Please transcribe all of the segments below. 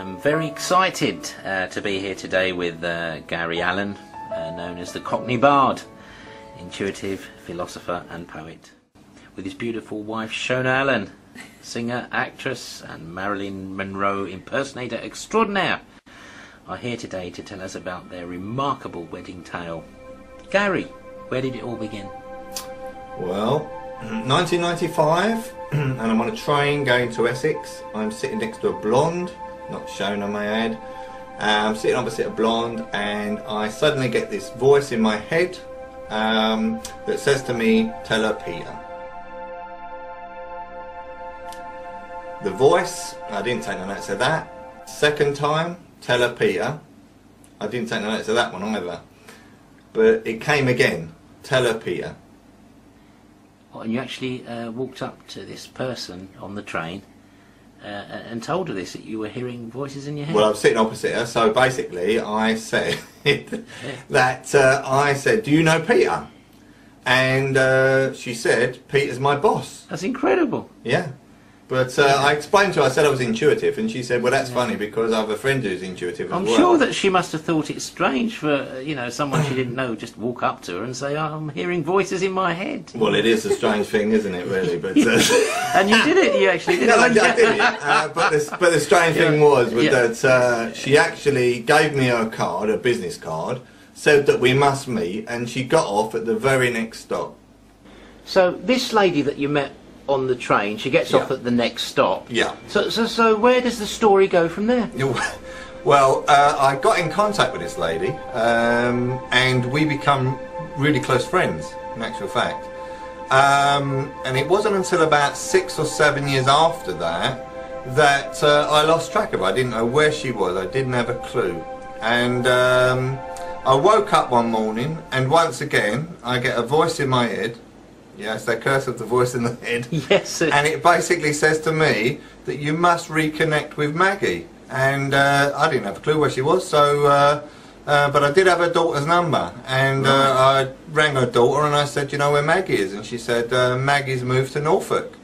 I'm very excited to be here today with Gary Allen, known as the TheCockneyBard, intuitive philosopher and poet, with his beautiful wife Shona Allen, singer, actress and Marilyn Monroe impersonator extraordinaire, are here today to tell us about their remarkable wedding tale. Gary, where did it all begin? Well, 1995, and I'm on a train going to Essex. I'm sitting next to a blonde, not shown on my head. I'm sitting opposite a blonde, and I suddenly get this voice in my head that says to me, "Tell her Peter." The voice, I didn't take no notice of that. Second time, "Tell her Peter." I didn't take no notice of that one either. But it came again, "Tell her Peter." Oh, and you actually walked up to this person on the train and told her this, that you were hearing voices in your head? Well, I was sitting opposite her, so basically I said that I said, "Do you know Peter?" And she said, "Peter's my boss." That's incredible. Yeah. But I explained to her, I said I was intuitive, and she said, "Well, that's funny because I have a friend who's intuitive as well." I'm sure that she must have thought it strange for, someone she didn't know just walk up to her and say, "Oh, I'm hearing voices in my head." Well, it is a strange thing, isn't it, really? But and you did it, you actually did it. No, I did it. But the strange thing was that she actually gave me her card, her business card, said that we must meet, and she got off at the very next stop. So this lady that you met on the train, she gets off at the next stop. Yeah. So where does the story go from there? Well, I got in contact with this lady, and we become really close friends, in actual fact. And it wasn't until about 6 or 7 years after that I lost track of her. I didn't know where she was. I didn't have a clue. And I woke up one morning, and once again I get a voice in my head. Yes, that curse of the voice in the head. Yes. And it basically says to me that you must reconnect with Maggie. And I didn't have a clue where she was, so but I did have her daughter's number. And I rang her daughter and I said, "You know where Maggie is?" And she said, "Maggie's moved to Norfolk."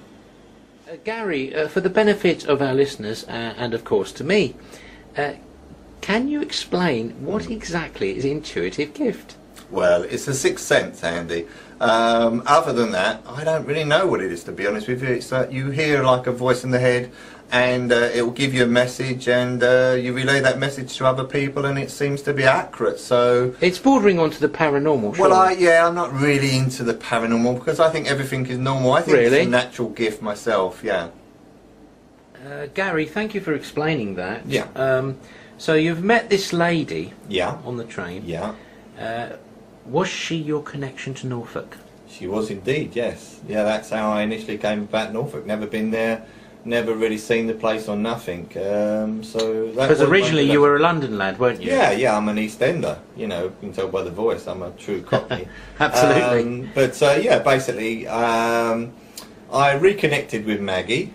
Gary, for the benefit of our listeners, and of course to me, can you explain what exactly is intuitive gift? Well, it's a sixth sense, Andy. Other than that, I don't really know what it is, to be honest with you. It's you hear like a voice in the head, and it will give you a message, and you relay that message to other people, and it seems to be accurate. So it's bordering onto the paranormal. Well, I'm not really into the paranormal because I think everything is normal. I think it's a natural gift myself. Yeah. Gary, thank you for explaining that. Yeah. So you've met this lady. Yeah. On the train. Yeah. Was she your connection to Norfolk? She was indeed, yes. Yeah, that's how I initially came about Norfolk. Never been there, never really seen the place or nothing. Because originally you were a London lad, weren't you? Yeah, I'm an East Ender. You can tell by the voice, I'm a true Cockney. Absolutely. Basically, I reconnected with Maggie.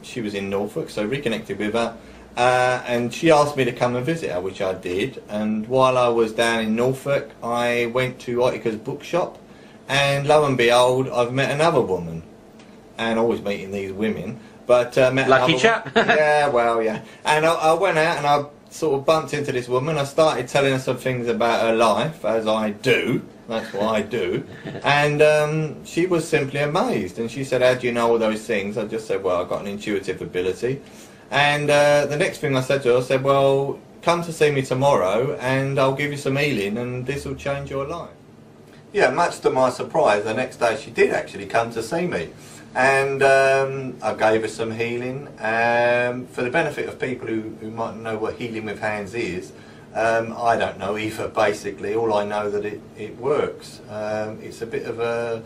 She was in Norfolk, so reconnected with her. And she asked me to come and visit her, which I did. And while I was down in Norfolk, I went to Ottika's bookshop, and lo and behold, I've met another woman. And always meeting these women, but met lucky chap. Yeah, well, yeah. And I went out and I sort of bumped into this woman. I started telling her some things about her life, as I do. That's what I do. And she was simply amazed. And she said, "How do you know all those things?" I just said, "Well, I've got an intuitive ability." And the next thing I said to her, I said, "Well, come to see me tomorrow and I'll give you some healing and this will change your life." Yeah, much to my surprise, the next day she did actually come to see me. And I gave her some healing. For the benefit of people who might know what healing with hands is, I don't know either, basically. All I know that it works. It's a bit of a,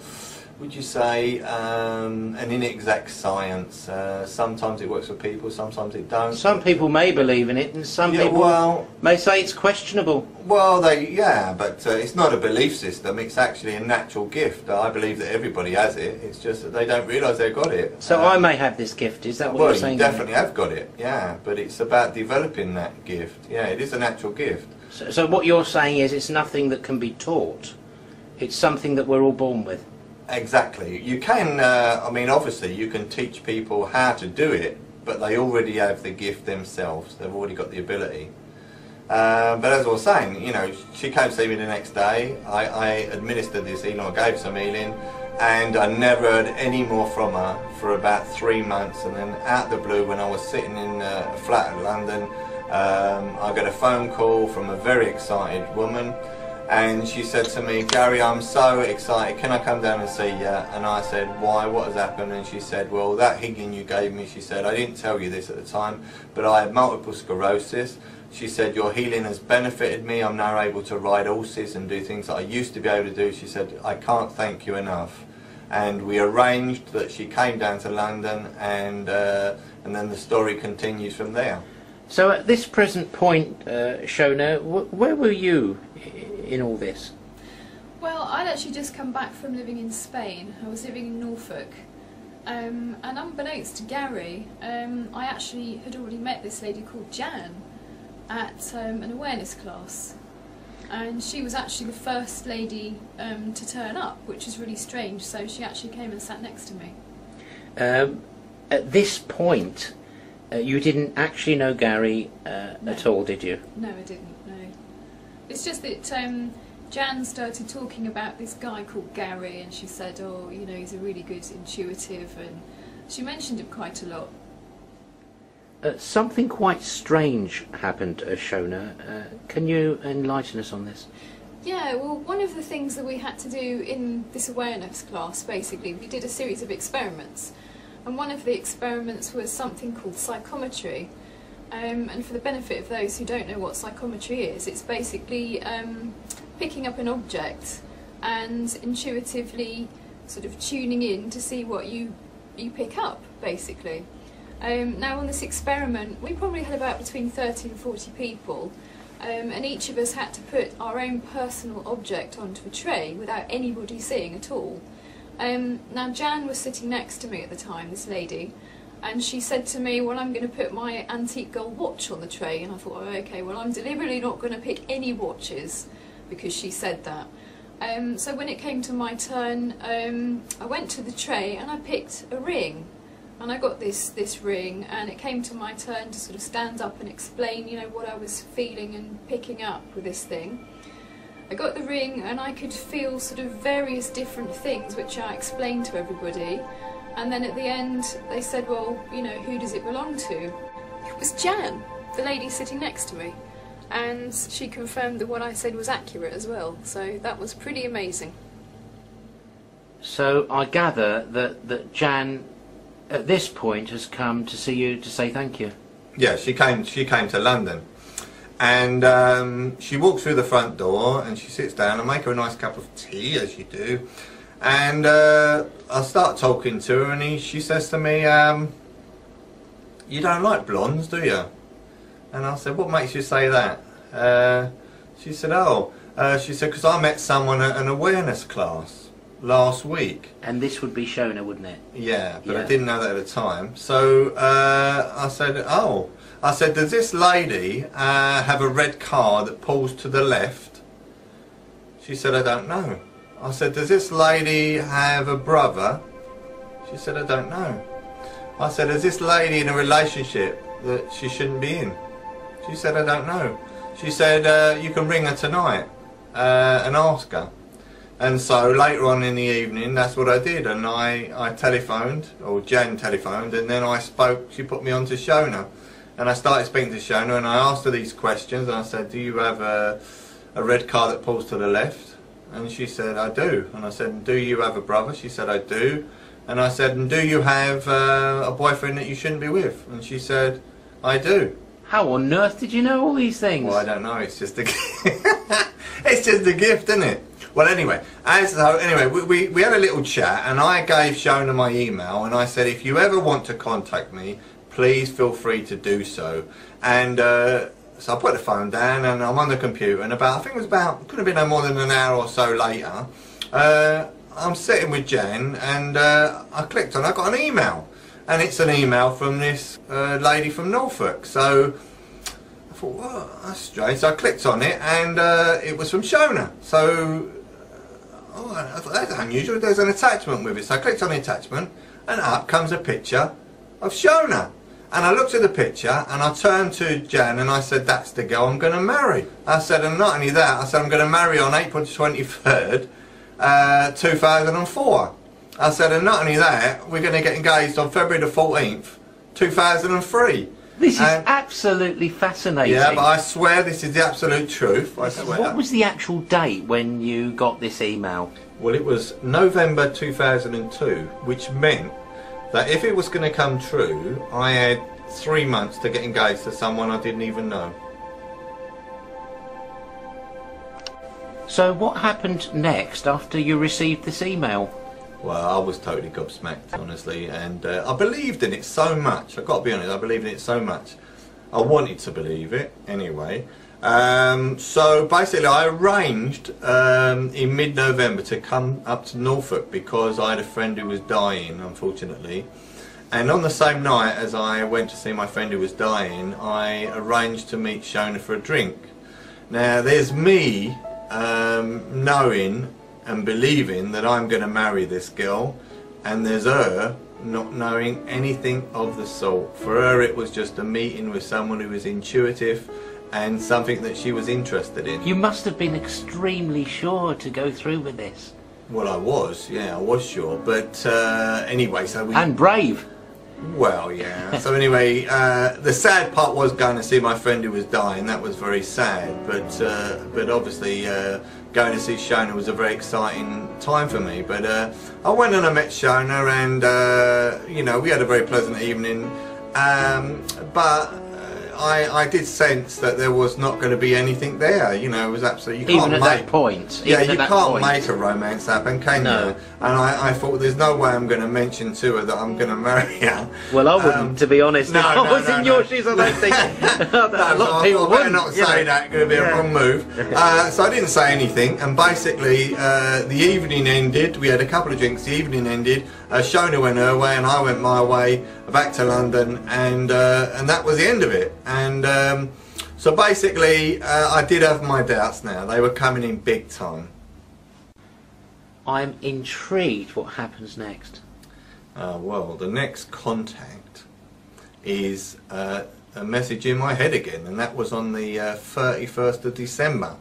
would you say, an inexact science. Sometimes it works for people, sometimes it don't. Some people may believe in it, and some people may say it's questionable. Well, but it's not a belief system. It's actually a natural gift. I believe that everybody has it. It's just that they don't realise they've got it. So I may have this gift. Is that what you're saying? Well, you definitely have got it. Yeah, but it's about developing that gift. Yeah, it is a natural gift. So what you're saying is it's nothing that can be taught. It's something that we're all born with. Exactly. You can, I mean, obviously you can teach people how to do it, but they already have the gift themselves. They've already got the ability. But as I was saying, you know, she came to see me the next day. I administered this healing, I gave some healing, and I never heard any more from her for about 3 months. And then out of the blue, when I was sitting in a flat in London, I got a phone call from a very excited woman, and she said to me, "Gary, I'm so excited, can I come down and see you?" And I said, "Why, what has happened?" And she said, "Well, that healing you gave me," she said, "I didn't tell you this at the time, but I had multiple sclerosis." She said, "Your healing has benefited me. I'm now able to ride horses and do things that I used to be able to do." She said, "I can't thank you enough." And we arranged that she came down to London, and then the story continues from there. So at this present point, Shona, where were you in all this? Well, I'd actually just come back from living in Spain. I was living in Norfolk. And unbeknownst to Gary, I actually had already met this lady called Jan at an awareness class. And she was actually the first lady to turn up, which is really strange. So she actually came and sat next to me. At this point, you didn't actually know Gary at all, did you? No, I didn't, no. It's just that Jan started talking about this guy called Gary, and she said, "Oh, you know, he's a really good intuitive," and she mentioned him quite a lot. Something quite strange happened, Shona. Can you enlighten us on this? Yeah, well, one of the things that we had to do in this awareness class, basically, we did a series of experiments. And one of the experiments was something called psychometry. And for the benefit of those who don't know what psychometry is, it's basically picking up an object and intuitively sort of tuning in to see what you pick up, basically. Now on this experiment, we probably had about between 30 and 40 people, and each of us had to put our own personal object onto a tray without anybody seeing at all. Now Jan was sitting next to me at the time, this lady, and she said to me, "Well, I'm going to put my antique gold watch on the tray." And I thought, oh, okay, well, I'm deliberately not going to pick any watches because she said that. So when it came to my turn, I went to the tray and I picked a ring. And I got this ring, and it came to my turn to sort of stand up and explain, you know, what I was feeling and picking up with this thing. I got the ring, and I could feel sort of various different things, which I explained to everybody. And then at the end, they said, "Well, you know, who does it belong to?" It was Jan, the lady sitting next to me. And she confirmed that what I said was accurate as well. So that was pretty amazing. So I gather that Jan, at this point, has come to see you to say thank you. Yeah, she came to London, and she walks through the front door and she sits down. I make her a nice cup of tea, as you do, and I start talking to her, and she says to me, "You don't like blondes, do you?" And I said, "What makes you say that?" She said, she said, "Because I met someone at an awareness class last week." And this would be Shona, wouldn't it? Yeah, but Yeah. I didn't know that at the time. So I said, I said, "Does this lady have a red car that pulls to the left?" She said, "I don't know." I said, "Does this lady have a brother?" She said, "I don't know." I said, "Is this lady in a relationship that she shouldn't be in?" She said, "I don't know." She said, "You can ring her tonight and ask her." And so later on in the evening, that's what I did, and I telephoned, or Jan telephoned, and then I spoke. She put me on to Shona, and I started speaking to Shona, and I asked her these questions, and I said, "Do you have a red car that pulls to the left?" And she said, "I do." And I said, "Do you have a brother?" She said, "I do." And I said, "And do you have a boyfriend that you shouldn't be with?" And she said, "I do." How on earth did you know all these things? Well, I don't know. It's just a it's just a gift, isn't it? Well, anyway, we had a little chat, and I gave Shona my email, and I said, "If you ever want to contact me, please feel free to do so." And so I put the phone down, and I'm on the computer, and I think it was could have been no more than an hour or so later, I'm sitting with Jen, and I clicked on, I got an email, and it's an email from this lady from Norfolk. So I thought, well, that's strange. So I clicked on it, and it was from Shona. So I thought, that's unusual, there's an attachment with it. So I clicked on the attachment, and up comes a picture of Shona. And I looked at the picture and I turned to Jan and I said, that's the girl I'm going to marry. I said, and not only that, I said, I'm going to marry her on April 23rd, 2004. I said, and not only that, we're going to get engaged on February the 14th, 2003. This is absolutely fascinating. Yeah, but I swear this is the absolute truth. I swear. What was the actual date when you got this email? Well, it was November 2002, which meant that if it was going to come true, I had 3 months to get engaged to someone I didn't even know. So what happened next after you received this email? Well, I was totally gobsmacked, honestly, and I believed in it so much. I've got to be honest, I believed in it so much. I wanted to believe it, anyway. So basically I arranged in mid-November to come up to Norfolk because I had a friend who was dying, unfortunately. And on the same night as I went to see my friend who was dying, I arranged to meet Shona for a drink. Now there's me knowing and believing that I'm going to marry this girl, and there's her not knowing anything of the sort. For her it was just a meeting with someone who was intuitive and something that she was interested in. You must have been extremely sure to go through with this. Well, I was, yeah, I was sure, but anyway, so we... And brave. Well, yeah. So anyway, the sad part was going to see my friend who was dying. That was very sad, but obviously going to see Shona was a very exciting time for me. But I went and I met Shona, and you know, we had a very pleasant evening. But I did sense that there was not going to be anything there. You know, it was absolutely... Even at that point. Yeah, you can't make a romance happen, can No. you? And I thought, there's no way I'm going to mention to her that I'm going to marry her. Well, I wouldn't, to be honest. no, If I no, was no, in no. your shoes, I don't think a lot of people I better wouldn't. not say that, it's going to be a wrong move. So I didn't say anything, and basically the evening ended. We had a couple of drinks, the evening ended. Shona went her way and I went my way back to London, and that was the end of it. And so basically I did have my doubts now. They were coming in big time. I'm intrigued what happens next. Well, the next contact is a message in my head again, and that was on the 31st of December.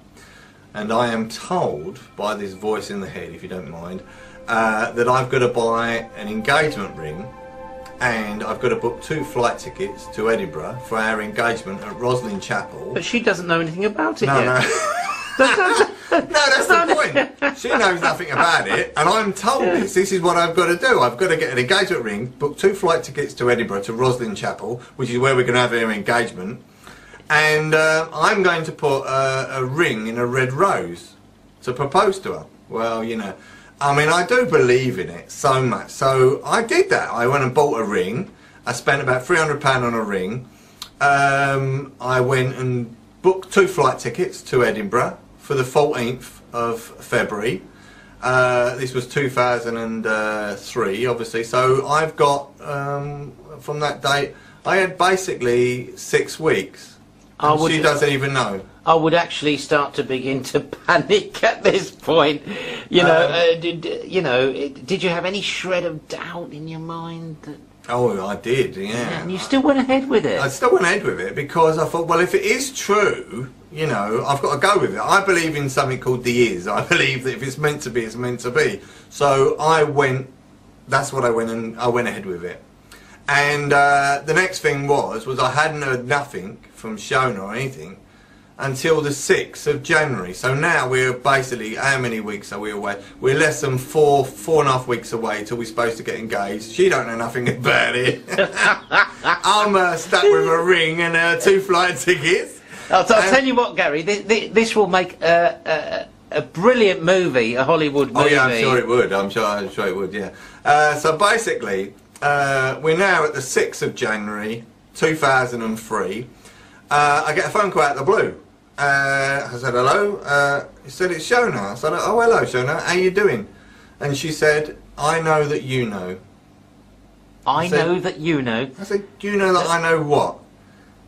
And I am told by this voice in the head, if you don't mind, that I've got to buy an engagement ring, and I've got to book 2 flight tickets to Edinburgh for our engagement at Roslin Chapel. But she doesn't know anything about it No, yet. no. No, that's the point. She knows nothing about it, and I'm told this. This is what I've got to do. I've got to get an engagement ring, book 2 flight tickets to Edinburgh to Roslin Chapel, which is where we're going to have our engagement, and I'm going to put a ring in a red rose to propose to her. Well, you know, I mean, I do believe in it so much. So I did that. I went and bought a ring. I spent about £300 on a ring. I went and booked 2 flight tickets to Edinburgh for the 14th of February. This was 2003, obviously. So I've got, from that date, I had basically 6 weeks. And she doesn't even know. I would actually start to begin to panic at this point. You know, did you have any shred of doubt in your mind that... Oh, I did, yeah. And you still went ahead with it? I still went ahead with it because I thought, well, if it is true, you know, I've got to go with it. I believe in something called the is. I believe that if it's meant to be, it's meant to be. So I went, that's what I went, and I went ahead with it. And the next thing was I hadn't heard nothing from Shona or anything until the 6th of January. So now we're basically, how many weeks are we away? We're less than 4.5 weeks away till we're supposed to get engaged. She don't know nothing about it. I'm stuck with a ring and 2 flight tickets. I'll tell you what, Gary, this will make a brilliant movie, a Hollywood movie. Oh yeah, I'm sure it would. I'm sure it would, yeah. So basically, we're now at the 6th of January 2003. I get a phone call out of the blue. I said, hello. He said, it's Shona. I said, oh, hello, Shona. How you doing? And she said, I know that you know. I know that you know. I said, do you know that I know what?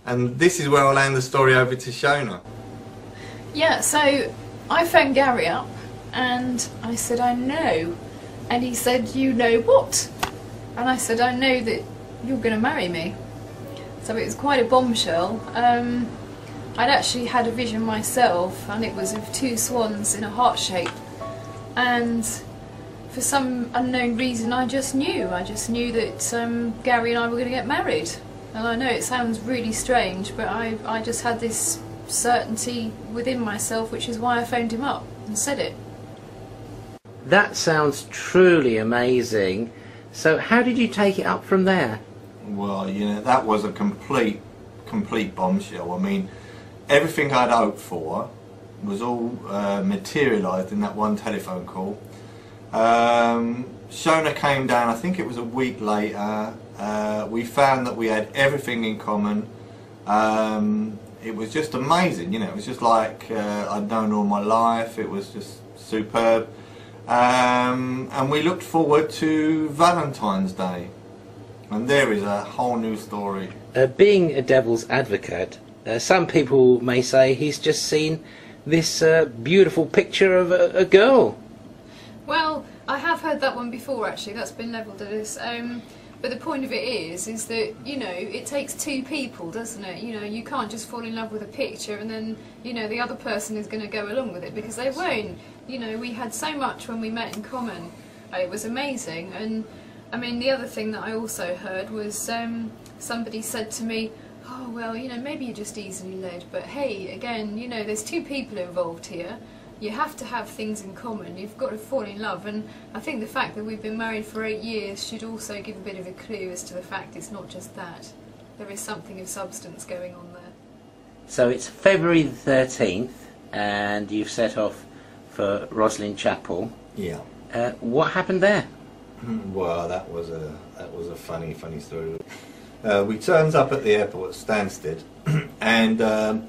And this is where I'll hand the story over to Shona. Yeah, so I phoned Gary up and I said, I know. And he said, you know what? And I said, I know that you're going to marry me. So it was quite a bombshell. I'd actually had a vision myself, and it was of two swans in a heart shape, and for some unknown reason I just knew that Gary and I were going to get married. And I know it sounds really strange, but I just had this certainty within myself, which is why I phoned him up and said it. That sounds truly amazing. So how did you take it up from there? Well, you know, that was a complete bombshell. I mean, everything I'd hoped for was all materialised in that one telephone call. Shona came down, I think it was a week later. We found that we had everything in common. It was just amazing, you know, it was just like I'd known all my life. It was just superb. And we looked forward to Valentine's Day. And there is a whole new story. Being a devil's advocate, some people may say he's just seen this beautiful picture of a girl. Well, I have heard that one before actually, that's been levelled at us. But the point of it is that, you know, it takes two people, doesn't it? You know, you can't just fall in love with a picture and then, you know, the other person is going to go along with it, because they won't. You know, we had so much when we met in common. It was amazing. And I mean, the other thing that I also heard was somebody said to me, oh, well, you know, maybe you're just easily led, but hey, again, you know, there's two people involved here. You have to have things in common, you've got to fall in love, and I think the fact that we've been married for 8 years should also give a bit of a clue as to the fact it's not just that. There is something of substance going on there. So it's February the 13th and you've set off for Roslyn Chapel. Yeah. What happened there? Well, that was a funny story. We turns up at the airport at Stansted, and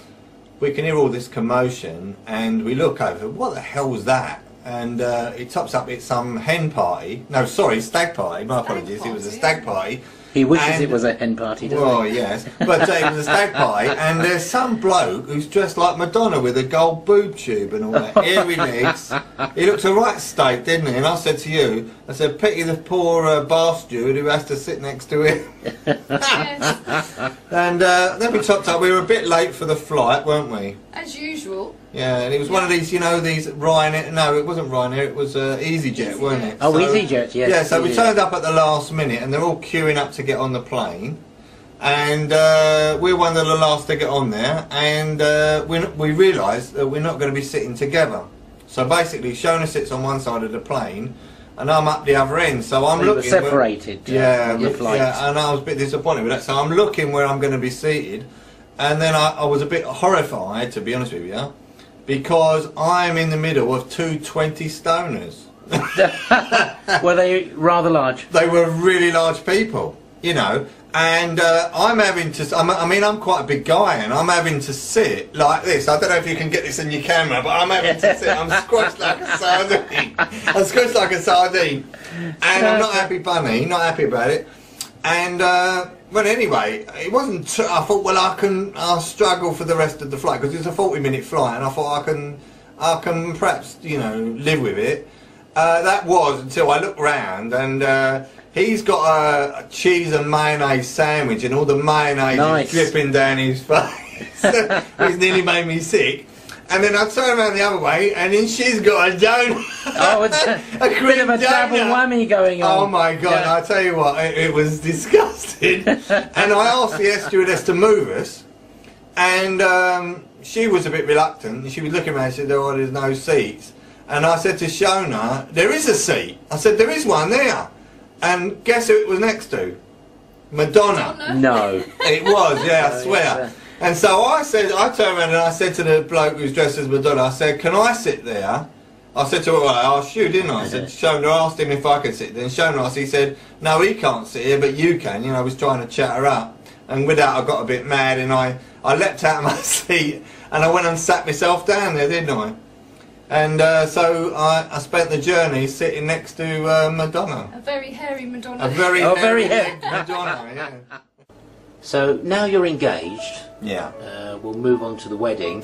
we can hear all this commotion, and we look over. What the hell was that? And it tops up. It's some hen party. No, sorry, stag party. My apologies. It was a stag party. He wishes it was a hen party, doesn't he? Well, yes, but it was a stag party, and there's some bloke who's dressed like Madonna with a gold boob tube and all that, hairy legs. He looked a right steak, didn't he? And I said to you, I said, pity the poor bar steward who has to sit next to him. Yes. And then we topped up. We were a bit late for the flight, weren't we? As usual. Yeah, and it was one of these, you know, these Ryanair. No, it wasn't Ryanair. It was EasyJet, wasn't it? Oh, EasyJet, yes. Yeah, so we turned up at the last minute, and they're all queuing up to get on the plane, and we're one of the last to get on there, and we realised that we're not going to be sitting together. So basically, Shona sits on one side of the plane, and I'm up the other end. So I'm looking. You were separated. Yeah, your flight. Yeah, and I was a bit disappointed with that. So I'm looking where I'm going to be seated, and then I was a bit horrified, to be honest with you, because I'm in the middle of two 20 stoners. Were they rather large? They were really large people, you know, and I'm having to, I mean, I'm quite a big guy, and I'm having to sit like this. I don't know if you can get this in your camera, but I'm having to sit, I'm squashed like a sardine. I'm squashed like a sardine, and I'm not happy bunny, not happy about it. And, well, anyway, it wasn't, I thought, well, I'll struggle for the rest of the flight, because it's a 40-minute flight, and I thought I can perhaps, you know, live with it. That was until I looked round, and he's got a cheese and mayonnaise sandwich, and all the mayonnaise is dripping down his face. It's nearly made me sick. And then I turn around the other way, and then she's got a donut. Oh, it's a bit of a double whammy going on. Oh my God, yeah. I tell you what, it was disgusting. And I asked the air stewardess to move us, and she was a bit reluctant. She was looking around and said, oh, there's no seats. And I said to Shona, there is a seat. I said, there is one there. And guess who it was next to? Madonna. No. It was, yeah, I swear. And so I turned around and I said to the bloke who's dressed as Madonna, I said, can I sit there? I said to her, well, I asked you, didn't I? I said, Shona asked him if I could sit there. And Shona asked, he said, no, he can't sit here, but you can. You know, I was trying to chat her up. And with that, I got a bit mad, and I leapt out of my seat, and I went and sat myself down there, didn't I? And so I spent the journey sitting next to Madonna. A very hairy Madonna. A very hairy Madonna, yeah. So now you're engaged. Yeah. We'll move on to the wedding.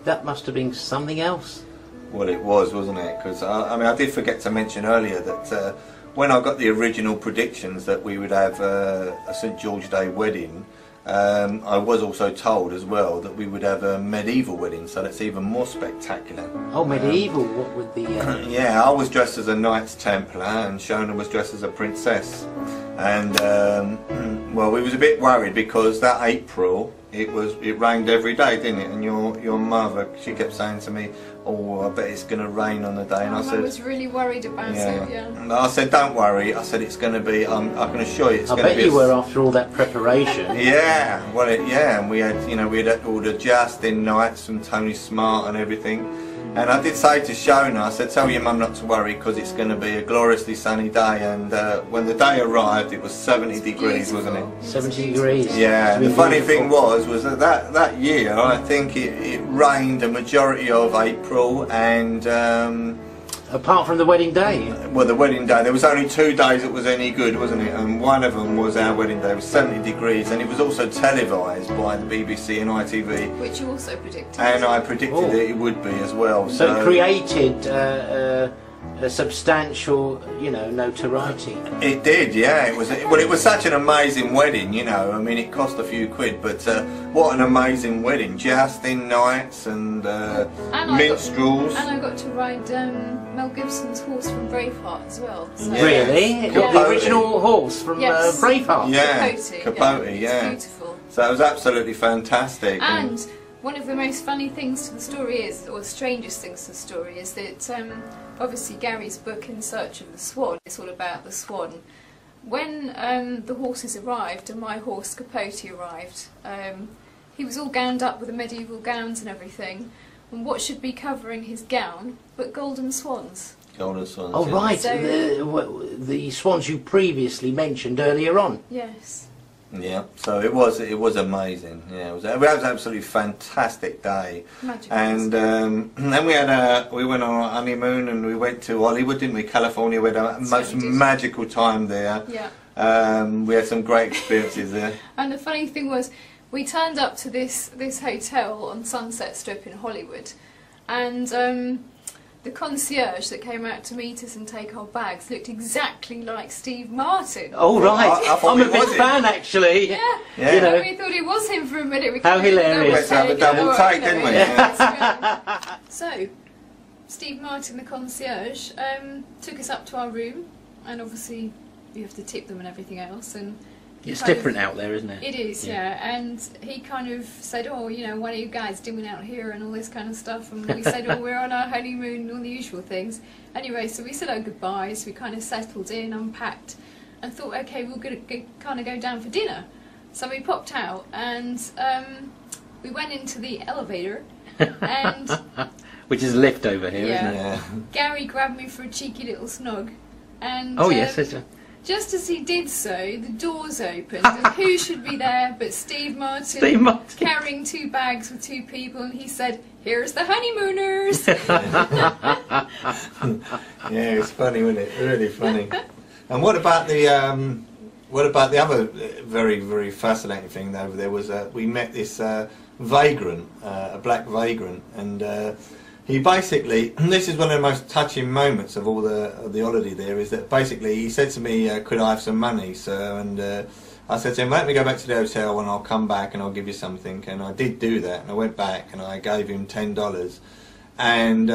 That must have been something else. Well, it was, wasn't it? Because I mean, I did forget to mention earlier that when I got the original predictions that we would have a St George Day wedding, I was also told as well that we would have a medieval wedding, so that's even more spectacular. Oh, medieval, what would the... Yeah, I was dressed as a Knights Templar and Shona was dressed as a princess. And, well, we was a bit worried because that April, it rained every day, didn't it? And your mother, she kept saying to me, oh, I bet it's going to rain on the day. And I said, was really worried about it, yeah. And I said, don't worry. I said, it's going to be, I can assure you it's going to be... I bet you were after all that preparation. Yeah, well, yeah, and we had, you know, we had all the Justin Knights from Tony Smart and everything. And I did say to Shona, I said, tell your mum not to worry because it's going to be a gloriously sunny day. And when the day arrived, it was 70 degrees, wasn't it? 70 degrees. Yeah, the funny thing was that year, I think it rained a majority of April and... apart from the wedding day? Well, the wedding day, there was only 2 days it was any good, wasn't it? And one of them was our wedding day. It was 70 degrees and it was also televised by the BBC and ITV. Which you also predicted. And I predicted that it would be as well. So it created a substantial, you know, notoriety. It did, yeah. It was well. It was such an amazing wedding, you know. I mean, it cost a few quid, but what an amazing wedding! Justin Knights and minstrels. And I got to ride Mel Gibson's horse from Braveheart as well. So. Really? Yeah. The original horse from Braveheart? Yeah, Capote. Yeah. It's beautiful. So it was absolutely fantastic. And one of the most funny things to the story is, or strangest things to the story, is that obviously Gary's book In Search of the Swan, it's all about the swan. When the horses arrived and my horse Capote arrived, he was all gowned up with the medieval gowns and everything, and what should be covering his gown but golden swans. Golden swans. Oh, right, So, the swans you previously mentioned earlier on. Yes. Yeah, so it was amazing. Yeah, it was an absolutely fantastic day. Magical. And then we went on our honeymoon and we went to Hollywood, didn't we? California. We had a most magical time there. Yeah. We had some great experiences there. And the funny thing was, we turned up to this hotel on Sunset Strip in Hollywood, and the concierge that came out to meet us and take our bags looked exactly like Steve Martin. Oh, right. I'm a big fan, actually. Yeah. Yeah. You know, we thought it was him for a minute. How hilarious. Let's have a double take, didn't we? Yeah. So, Steve Martin, the concierge, took us up to our room, and obviously you have to tip them and everything else. And It's different out there, isn't it? It is, yeah. And he kind of said, oh, you know, what are you guys doing out here and all this kind of stuff. And we said, oh, we're on our honeymoon and all the usual things. Anyway, so we said our goodbyes, we kind of settled in, unpacked, and thought, okay, we're going to kind of go down for dinner. So we popped out and we went into the elevator and... Which is a lift over here, Yeah. isn't it? Yeah. Gary grabbed me for a cheeky little snog. And Oh, yes, it's a... just as he did so, the doors opened, and who should be there but Steve Martin, Steve Martin. carrying 2 bags with 2 people, and he said, "Here's the honeymooners." Yeah, it's funny, wasn't it? Really funny. And what about the other very, very fascinating thing over there was we met this vagrant, a black vagrant, and he basically, this is one of the most touching moments of all the holiday there, is that basically he said to me, could I have some money, sir? And I said to him, let me go back to the hotel and I'll come back and I'll give you something. And I did do that, and I went back and I gave him $10. And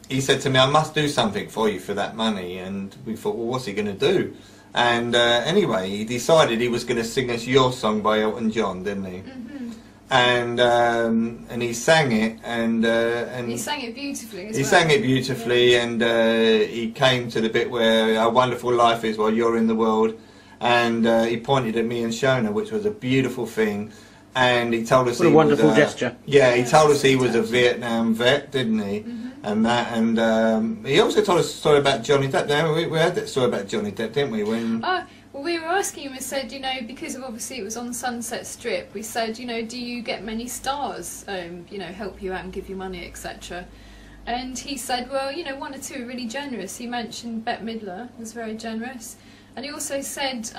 he said to me, I must do something for you for that money. And we thought, well, what's he going to do? And anyway, he decided he was going to sing us Your Song by Elton John, didn't he? And he sang it, and He sang it beautifully as he well. sang it beautifully, and he came to the bit where our wonderful life is while you're in the world, and he pointed at me and Shona, which was a beautiful thing, and he told us What a wonderful gesture. Yeah, he told us he was a Vietnam vet, didn't he? And that, and he also told us a story about Johnny Depp. Now we heard that story about Johnny Depp, didn't we? When Well, we were asking him and said, you know, because of obviously it was on Sunset Strip, we said, you know, do you get many stars, you know, help you out and give you money, etc. And he said, well, you know, 1 or 2 are really generous. He mentioned Bette Midler was very generous. And he also said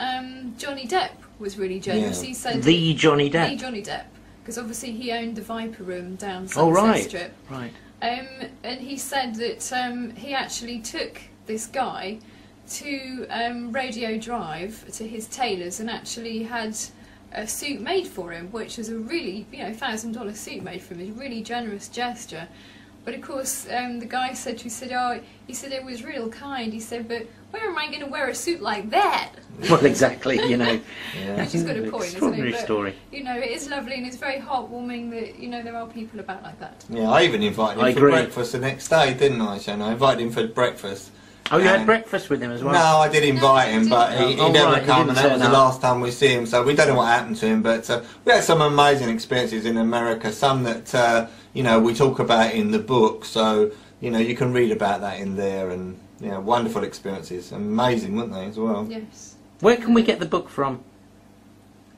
Johnny Depp was really generous. Yeah. He said... The Johnny Depp? The Johnny Depp. Because obviously he owned the Viper Room down Sunset Oh, right. Strip. Right. And he said that he actually took this guy to Radio Drive, to his tailors, and actually had a suit made for him, which was a really, you know, $1,000 suit made for him. It's a really generous gesture. But of course, the guy said to me, he said it was real kind. He said, but where am I going to wear a suit like that? Well, exactly, you know. Yeah. Which has got a point, isn't it? Extraordinary But, story. you know, it is lovely and it's very heartwarming that, you know, there are people about like that. Yeah, I even invited him for breakfast the next day, didn't I, Shona? I invited him for breakfast. Oh, you had breakfast with him as well? No, I did invite him, but he never right, come, and that was the last time we see him, so we don't know what happened to him, but we had some amazing experiences in America, some that, you know, we talk about in the book, so, you know, you can read about that in there, and, you know, wonderful experiences. Amazing, weren't they, as well? Yes. Where can we get the book from?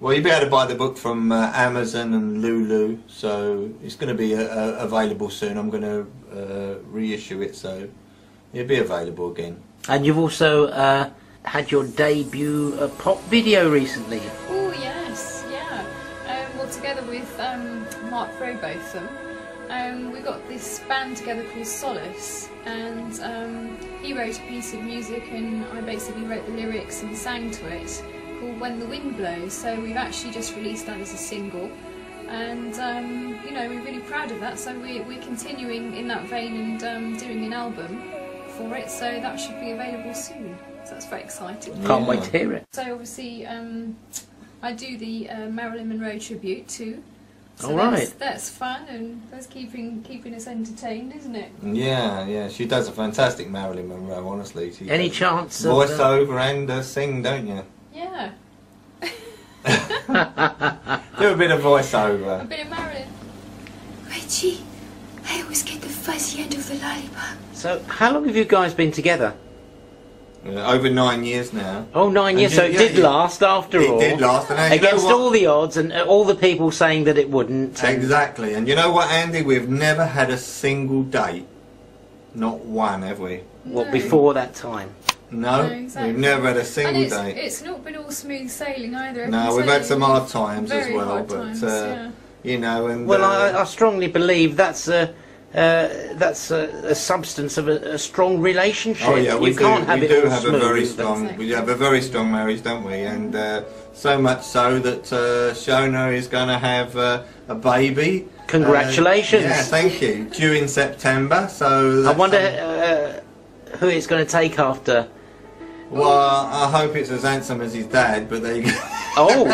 Well, you'll be able to buy the book from Amazon and Lulu, so it's going to be available soon. I'm going to reissue it, so it'll be available again. And you've also had your debut pop video recently. Oh yes, yeah. Well, together with Mark Robotham, we got this band together called Solace, and he wrote a piece of music and I basically wrote the lyrics and sang to it, called When the Wind Blows. So we've actually just released that as a single, and you know, we're really proud of that, so we're continuing in that vein and doing an album for it, so that should be available soon, so that's very exciting. Can't wait to hear it. So obviously I do the Marilyn Monroe tribute too. So all right. That's fun, and that's keeping us entertained, isn't it? Yeah, yeah, she does a fantastic Marilyn Monroe, honestly. She Any chance voiceover and sing, don't you? Yeah. Do a bit of voiceover. A bit of Marilyn. Reggie, I always get the fuzzy end of the lollipop. So, how long have you guys been together? Over 9 years now. Oh, 9 years, so it did last after all. It did last. And against all the odds and all the people saying that it wouldn't. Exactly. And you know what, Andy? We've never had a single date. Not one, have we? What, No. before that time? No, exactly. we've never had a single date. It's not been all smooth sailing either. No, we've had some hard times as well, hard but times, yeah. you know, and Well, I strongly believe that's a substance of a strong relationship. oh yeah, we you can't have we it do all have smooth. a very strong. Exactly. We have a very strong marriage, don't we? And so much so that Shona is going to have a baby. Congratulations! Yeah, thank you. Due in September. So I wonder who it's going to take after. Well, I hope it's as handsome as his dad, but there you go. Oh,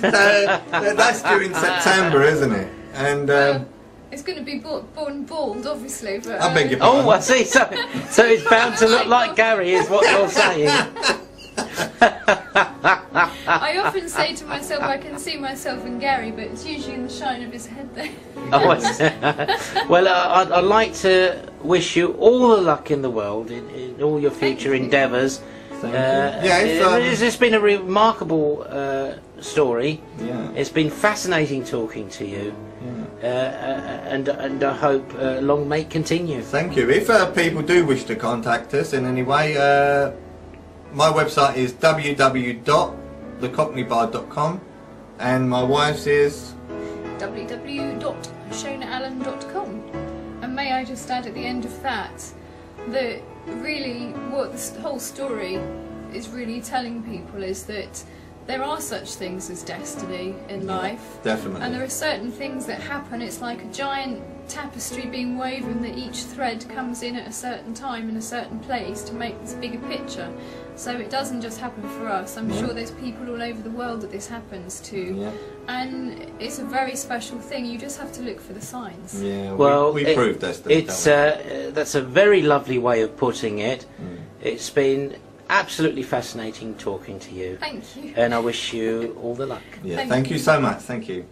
That's due in September, isn't it? And it's going to be born bald, obviously. But I beg your pardon. oh, I see. So it's bound to look like Gary, is what you're saying. I often say to myself, I can see myself in Gary, but it's usually in the shine of his head there. Oh, I see. Well, I'd like to wish you all the luck in the world in all your future endeavours. Thank you. Yeah, it's been a remarkable story. Yeah. It's been fascinating talking to you, and I hope long may it continue. Thank you. If people do wish to contact us in any way, my website is www.TheCockneyBard.com, and my wife's is www.shonaallen.com. And may I just add at the end of that really what the whole story is really telling people is that there are such things as destiny in life. Definitely. And there are certain things that happen. It's like a giant tapestry being woven that each thread comes in at a certain time in a certain place to make this bigger picture. So it doesn't just happen for us. I'm sure there's people all over the world that this happens to. Yeah. And it's a very special thing. You just have to look for the signs. Yeah, Well, we proved destiny. It's that's a very lovely way of putting it. It's been absolutely fascinating talking to you. Thank you. And I wish you all the luck. Yeah, thank you so much. Thank you.